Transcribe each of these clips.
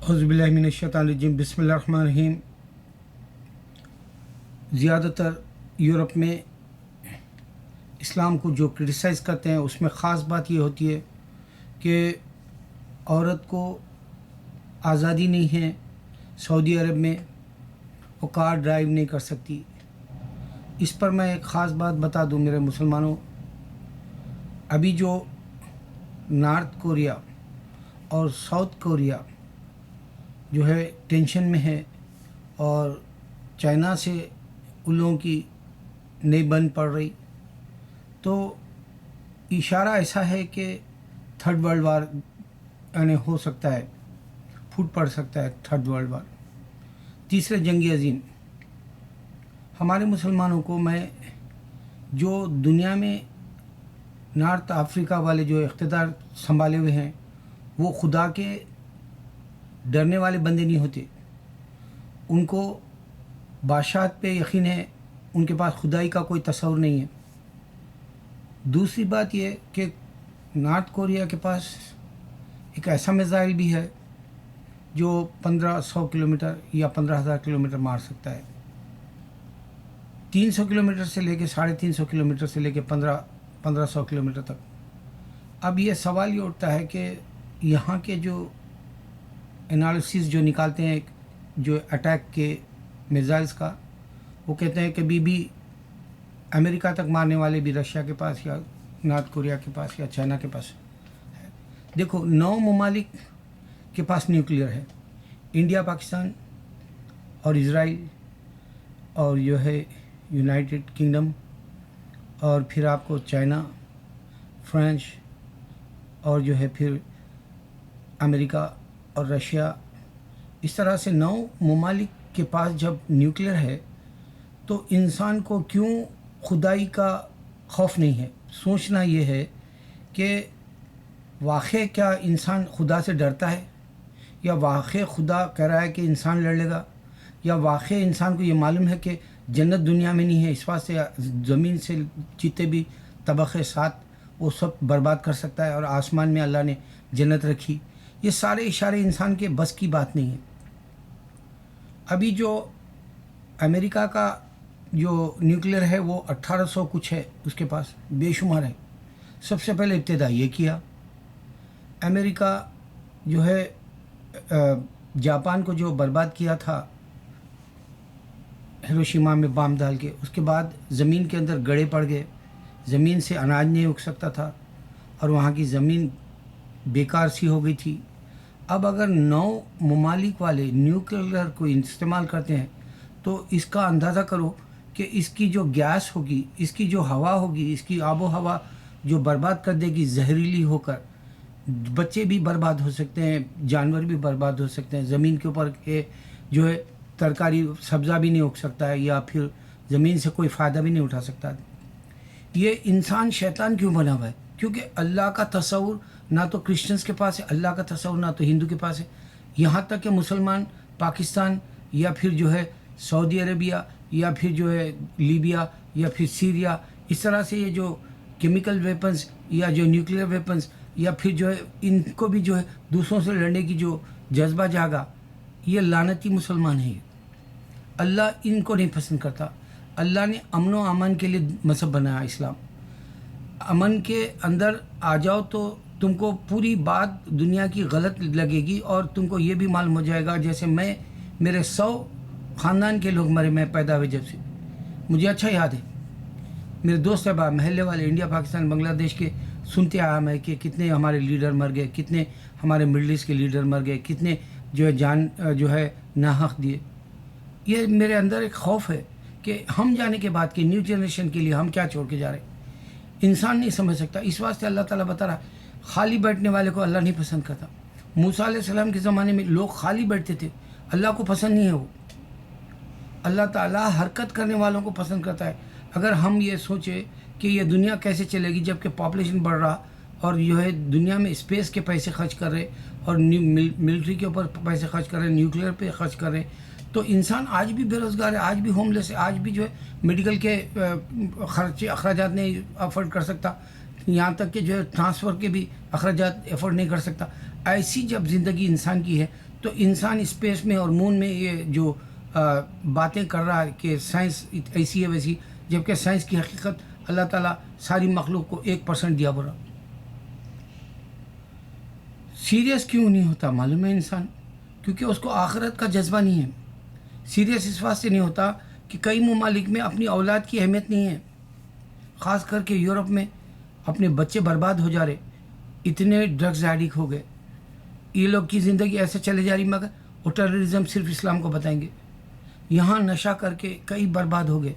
اعوذ باللہ من الشیطان الرجیم بسم اللہ الرحمن الرحیم۔ زیادہ تر یورپ میں اسلام کو جو کرٹیسائز کرتے ہیں اس میں خاص بات یہ ہوتی ہے کہ عورت کو آزادی نہیں ہے۔ سعودی عرب میں وہ کار ڈرائیو نہیں کر سکتی۔ اس پر میں ایک خاص بات بتا دوں میرے مسلمانوں، ابھی جو نارتھ کوریا اور ساؤتھ کوریا جو ہے ٹینشن میں ہے اور چائنا سے ان لوگوں کی نہیں بن پڑ رہی، تو اشارہ ایسا ہے کہ تھرڈ ورلڈ وار یعنی ہو سکتا ہے، پھوٹ پڑ سکتا ہے تھرڈ ورلڈ وار، تیسرے جنگ عظیم۔ ہمارے مسلمانوں کو میں جو دنیا میں نارتھ افریقہ والے جو اقتدار سنبھالے ہوئے ہیں وہ خدا کے ڈرنے والے بندے نہیں ہوتے، ان کو بادشاہت پہ یقین ہے، ان کے پاس خدائی کا کوئی تصور نہیں ہے۔ دوسری بات یہ کہ نارتھ کوریا کے پاس ایک ایسا میزائل بھی ہے جو 1500 کلومیٹر یا 15,000 کلومیٹر مار سکتا ہے، 300 کلومیٹر سے لے کے 350 کلومیٹر سے لے کے 1500 کلومیٹر تک۔ اب یہ سوال یہ اٹھتا ہے کہ یہاں کے جو انالیسس جو نکالتے ہیں جو اٹیک کے میزائلز کا، وہ کہتے ہیں کہ بھی امریکہ تک مارنے والے بھی رشیا کے پاس یا نارتھ کوریا کے پاس یا چائنا کے پاس ہے۔ دیکھو 9 ممالک کے پاس نیوکلیئر ہے، انڈیا، پاکستان اور اسرائیل اور جو ہے یونائٹڈ کنگڈم، اور پھر آپ کو چائنا، فرانس اور جو ہے پھر امریکہ اور رشیا، اس طرح سے 9 ممالک کے پاس جب نیوکلیئر ہے تو انسان کو کیوں خدائی کا خوف نہیں ہے؟ سوچنا یہ ہے کہ واقع کیا انسان خدا سے ڈرتا ہے، یا واقع خدا کہہ رہا ہے کہ انسان لڑ لے گا، یا واقع انسان کو یہ معلوم ہے کہ جنت دنیا میں نہیں ہے، اس واسطے زمین سے جتنے بھی طبقے 7 وہ سب برباد کر سکتا ہے، اور آسمان میں اللہ نے جنت رکھی۔ یہ سارے اشارے انسان کے بس کی بات نہیں ہے۔ ابھی جو امریکہ کا جو نیوکلیئر ہے وہ 1800 کچھ ہے، اس کے پاس بے شمار ہے۔ سب سے پہلے ابتدا یہ کیا امریکہ جو ہے جاپان کو جو برباد کیا تھا ہیروشیما میں بام ڈال کے، اس کے بعد زمین کے اندر گڑھے پڑ گئے، زمین سے اناج نہیں اگ سکتا تھا اور وہاں کی زمین بیکار سی ہو گئی تھی۔ اب اگر 9 ممالک والے نیوکلیئر کو استعمال کرتے ہیں تو اس کا اندازہ کرو کہ اس کی جو گیس ہوگی، اس کی جو ہوا ہوگی، اس کی آب و ہوا جو برباد کر دے گی زہریلی ہو کر، بچے بھی برباد ہو سکتے ہیں، جانور بھی برباد ہو سکتے ہیں، زمین کے اوپر کے جو ہے ترکاری سبزہ بھی نہیں اگ سکتا ہے، یا پھر زمین سے کوئی فائدہ بھی نہیں اٹھا سکتا۔ یہ انسان شیطان کیوں بنا ہوا ہے؟ کیونکہ اللہ کا تصور نہ تو کرسچنس کے پاس ہے، اللہ کا تصور نہ تو ہندو کے پاس ہے، یہاں تک کہ مسلمان پاکستان یا پھر جو ہے سعودی عربیہ یا پھر جو ہے لیبیا یا پھر سیریا، اس طرح سے یہ جو کیمیکل ویپنز یا جو نیوکلیئر ویپنز یا پھر جو ہے ان کو بھی جو ہے دوسروں سے لڑنے کی جو جذبہ جاگا، یہ لعنتی مسلمان ہیں۔ اللہ ان کو نہیں پسند کرتا۔ اللہ نے امن و امان کے لیے مذہب بنایا اسلام۔ امن کے اندر آ جاؤ تو تم کو پوری بات دنیا کی غلط لگے گی، اور تم کو یہ بھی معلوم ہو جائے گا، جیسے میرے 100 خاندان کے لوگ مرے، میں پیدا ہوئے جب سے، مجھے اچھا یاد ہے، میرے دوست احباب محلے والے انڈیا، پاکستان، بنگلہ دیش کے سنتے آیا میں کہ کتنے ہمارے لیڈر مر گئے، کتنے ہمارے مڈل ایسٹ کے لیڈر مر گئے، کتنے جو ہے جان جو ہے ناحق دیے۔ یہ میرے اندر ایک خوف ہے کہ ہم جانے کے بعد کی نیو جنریشن کے لیے ہم کیا چھوڑ کے جا رہے ہیں، انسان نہیں سمجھ سکتا۔ اس واسطے اللہ تعالیٰ بتا رہا ہے خالی بیٹھنے والے کو اللہ نہیں پسند کرتا۔ موسیٰ علیہ السلام کے زمانے میں لوگ خالی بیٹھتے تھے، اللہ کو پسند نہیں ہے وہ۔ اللہ تعالیٰ حرکت کرنے والوں کو پسند کرتا ہے۔ اگر ہم یہ سوچے کہ یہ دنیا کیسے چلے گی جب کہ پاپولیشن بڑھ رہا اور جو ہے دنیا میں اسپیس کے پیسے خرچ کر رہے اور ملٹری کے اوپر پیسے خرچ کر رہے، نیوکلیئر پہ خرچ کر رہے، تو انسان آج بھی بے روزگار ہے، آج بھی ہوم لیس ہے، آج بھی جو ہے میڈیکل کے اخراجات نہیں افورڈ کر سکتا، یہاں تک کہ جو ہے ٹرانسفر کے بھی اخراجات افورڈ نہیں کر سکتا۔ ایسی جب زندگی انسان کی ہے تو انسان اسپیس میں اور مون میں یہ جو باتیں کر رہا ہے کہ سائنس ایسی ہے ویسی، جبکہ سائنس کی حقیقت اللہ تعالیٰ ساری مخلوق کو 1% دیا برا. سیریس کیوں نہیں ہوتا معلوم ہے انسان؟ کیونکہ اس کو آخرت کا جذبہ نہیں ہے. سیریس اس واسطے نہیں ہوتا کہ کئی ممالک میں اپنی اولاد کی اہمیت نہیں ہے، خاص کر کے یورپ میں اپنے بچے برباد ہو جا رہے، اتنے ڈرگز ایڈک ہو گئے. یہ لوگ کی زندگی ایسے چلے جا رہی، مگر وہ ٹیررزم صرف اسلام کو بتائیں گے. یہاں نشہ کر کے کئی برباد ہو گئے،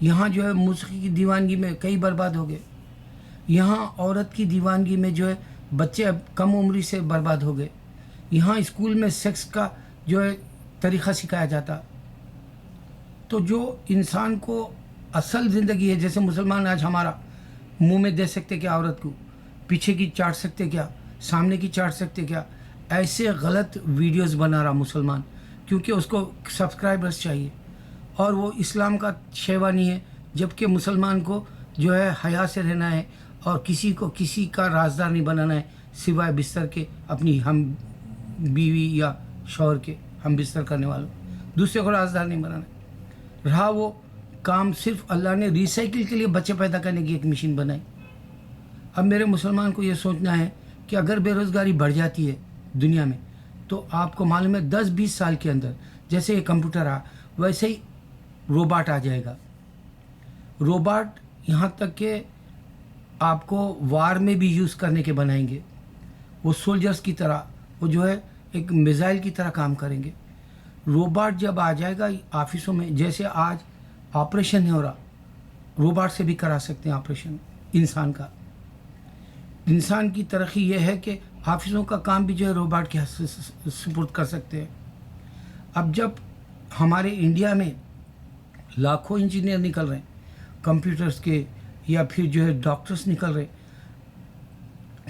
یہاں جو ہے موسیقی کی دیوانگی میں کئی برباد ہو گئے، یہاں عورت کی دیوانگی میں جو ہے بچے اب کم عمری سے برباد ہو گئے، یہاں اسکول میں سیکس کا جو ہے طریقہ سکھایا جاتا. تو جو انسان کو اصل زندگی ہے، جیسے مسلمان آج ہمارا منہ میں دے سکتے کیا عورت کو، پیچھے کی چاٹ سکتے کیا، سامنے کی چاٹ سکتے کیا، ایسے غلط ویڈیوز بنا رہا مسلمان، کیونکہ اس کو سبسکرائبرز چاہیے اور وہ اسلام کا شیوا نہیں ہے. جبکہ مسلمان کو جو ہے حیا سے رہنا ہے اور کسی کو کسی کا رازدار نہیں بنانا ہے سوائے بستر کے، اپنی ہم بیوی یا شوہر کے، ہم بستر کرنے والوں، دوسرے کو رازدار نہیں بنانا ہے. رہا وہ کام، صرف اللہ نے ریسائیکل کے لیے بچے پیدا کرنے کی ایک مشین بنائی. اب میرے مسلمان کو یہ سوچنا ہے کہ اگر بے روزگاری بڑھ جاتی ہے دنیا میں، تو آپ کو معلوم ہے 10-20 سال کے اندر جیسے یہ کمپیوٹر آ ویسے ہی روباٹ آ جائے گا. روباٹ یہاں تک کہ آپ کو وار میں بھی یوز کرنے کے بنائیں گے. وہ سولجرز کی طرح، وہ جو ہے ایک میزائل کی طرح کام کریں گے. روباٹ جب آ جائے گا آفسوں میں، جیسے آج آپریشن نہیں ہو رہا، روباٹ سے بھی کرا سکتے ہیں آپریشن انسان کا. انسان کی ترقی یہ ہے کہ آفسوں کا کام بھی جو ہے روباٹ کے سپرد کر سکتے ہیں. اب جب ہمارے انڈیا میں لاکھوں انجینئر نکل رہے ہیں کمپیوٹرز کے، یا پھر جو ہے ڈاکٹرز نکل رہے،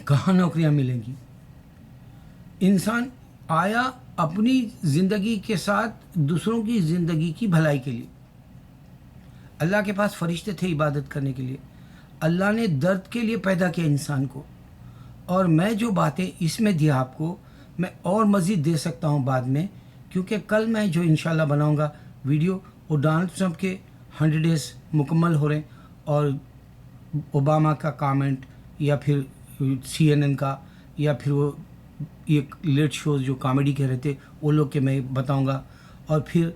کہاں نوکریاں ملیں گی؟ انسان آیا اپنی زندگی کے ساتھ دوسروں کی زندگی کی بھلائی کے لیے. اللہ کے پاس فرشتے تھے عبادت کرنے کے لیے. اللہ نے درد کے لیے پیدا کیا انسان کو. اور میں جو باتیں اس میں دیا آپ کو، میں اور مزید دے سکتا ہوں بعد میں، کیونکہ کل میں جو انشاءاللہ بناؤں گا ویڈیو، وہ ڈونلڈ ٹرمپ کے 100 ڈیز مکمل ہو رہے ہیں، اور اوباما کا کامنٹ، یا پھر CNN کا، یا پھر وہ یہ لیٹ شوز جو کامیڈی کے رہتے وہ لوگ کے میں بتاؤں گا. اور پھر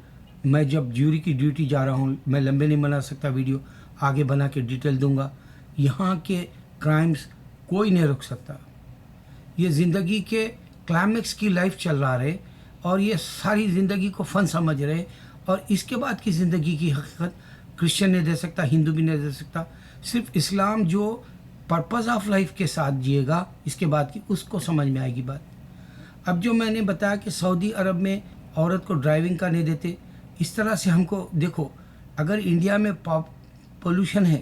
میں جب جیوری کی ڈیوٹی جا رہا ہوں، میں لمبے نہیں بنا سکتا ویڈیو، آگے بنا کے ڈیٹیل دوں گا. یہاں کے کرائمز کوئی نہیں رک سکتا. یہ زندگی کے کلائمیکس کی لائف چل رہا رہے، اور یہ ساری زندگی کو فن سمجھ رہے، اور اس کے بعد کی زندگی کی حقیقت کرسچن نہیں دے سکتا، ہندو بھی نہیں دے سکتا. صرف اسلام جو پرپز آف لائف کے ساتھ جیے گا اس کے بعد کی، اس کو سمجھ میں آئے گی بات. اب جو میں نے بتایا کہ سعودی عرب میں عورت کو ڈرائیونگ کا نہیں دیتے، اس طرح سے ہم کو دیکھو، اگر انڈیا میں پولوشن ہے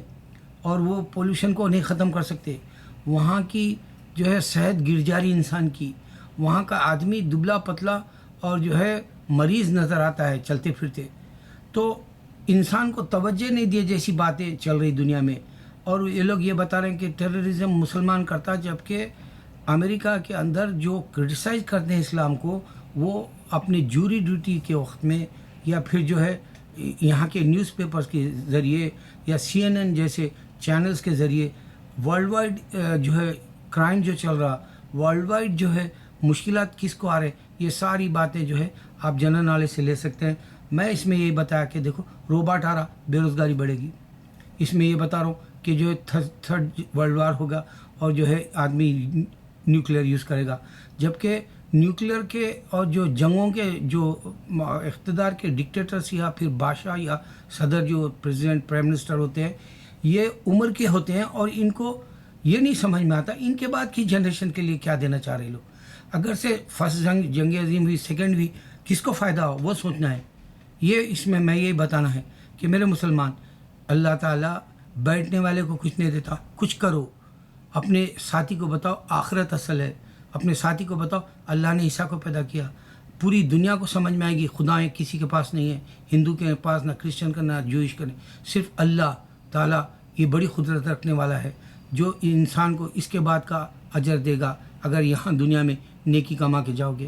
اور وہ پولوشن کو نہیں ختم کر سکتے، وہاں کی جو ہے صحت گر جا رہی انسان کی، وہاں کا آدمی دبلا پتلا اور جو ہے مریض نظر آتا ہے چلتے پھرتے، تو انسان کو توجہ نہیں دیے جیسی باتیں چل رہی دنیا میں. اور یہ لوگ یہ بتا رہے ہیں کہ ٹیررزم مسلمان کرتا، جبکہ امریکہ کے اندر جو کرٹیسائز کرتے ہیں اسلام کو، وہ اپنے جوری ڈیوٹی کے وقت میں، یا پھر جو ہے یہاں کے نیوز پیپرز کے ذریعے، یا CNN جیسے چینلز کے ذریعے، ورلڈ وائڈ جو ہے کرائم جو چل رہا، ورلڈ وائڈ جو ہے مشکلات کس کو آ رہے، یہ ساری باتیں جو ہے آپ جنرل نالج سے لے سکتے ہیں. میں اس میں یہ بتایا کہ دیکھو روباٹ آ رہا، بے روزگاری بڑھے گی. اس میں یہ بتا رہا ہوں کہ جو ہے تھرڈ ورلڈ وار ہوگا، اور جو ہے آدمی نیوکلیئر یوز کرے گا. جبکہ نیوکلیئر کے اور جو جنگوں کے جو اقتدار کے ڈکٹیٹرس یا پھر بادشاہ یا صدر جو پریزیڈنٹ پرائم منسٹر ہوتے ہیں، یہ عمر کے ہوتے ہیں، اور ان کو یہ نہیں سمجھ میں آتا ان کے بعد کی جنریشن کے لیے کیا دینا چاہ رہے لوگ. اگر سے فرسٹ جنگ عظیم ہوئی، سیکنڈ ہوئی، کس کو فائدہ ہو وہ سوچنا ہے. یہ اس میں یہ بتانا ہے کہ میرے مسلمان، اللہ تعالیٰ بیٹھنے والے کو کچھ نہیں دیتا، کچھ کرو. اپنے ساتھی کو بتاؤ آخرت اصل ہے، اپنے ساتھی کو بتاؤ اللہ نے عیسیٰ کو پیدا کیا. پوری دنیا کو سمجھ میں آئے گی خدائیں کسی کے پاس نہیں ہے، ہندو کے پاس نہ کرسچن کا نہ جوئش کا، صرف اللہ تعالیٰ یہ بڑی قدرت رکھنے والا ہے، جو انسان کو اس کے بعد کا اجر دے گا اگر یہاں دنیا میں نیکی کما کے جاؤ گے.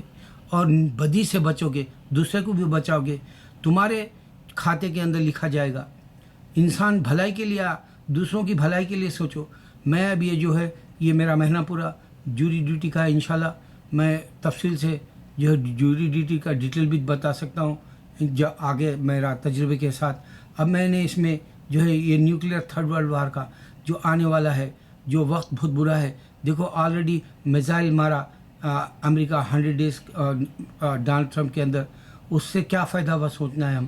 اور بدی سے بچو گے، دوسرے کو بھی بچاؤ گے، تمہارے کھاتے کے اندر لکھا جائے گا۔ انسان بھلائی کے لیے، دوسروں کی بھلائی کے لیے سوچو۔ میں اب یہ جو ہے یہ میرا مہینہ پورا جوری ڈیوٹی کا ہے، انشاءاللہ میں تفصیل سے جو ہے جوری ڈیوٹی کا ڈیٹیل بھی بتا سکتا ہوں جو آگے میرا تجربے کے ساتھ۔ اب میں نے اس میں جو ہے یہ نیوکلیئر تھرڈ ورلڈ وار کا جو آنے والا ہے، جو وقت بہت برا ہے، دیکھو آلریڈی میزائل مارا امریکہ 100 ڈیز ڈونلڈ ٹرمپ کے اندر، اس سے کیا فائدہ ہوا سوچنا ہے ہم۔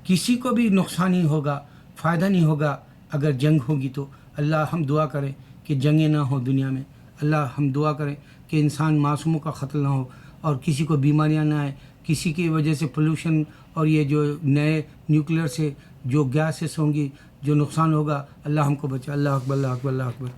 کسی کو بھی نقصان ہی ہوگا، فائدہ نہیں ہوگا اگر جنگ ہوگی تو۔ اللہ ہم دعا کریں کہ جنگیں نہ ہوں دنیا میں، اللہ ہم دعا کریں کہ انسان معصوموں کا قتل نہ ہو اور کسی کو بیماریاں نہ آئیں، کسی کی وجہ سے پولوشن اور یہ جو نئے نیوکلیئر سے جو گیسز ہوں گی جو نقصان ہوگا، اللہ ہم کو بچائے۔ اللہ اکبر، اللہ اکبر، اللہ اکبر۔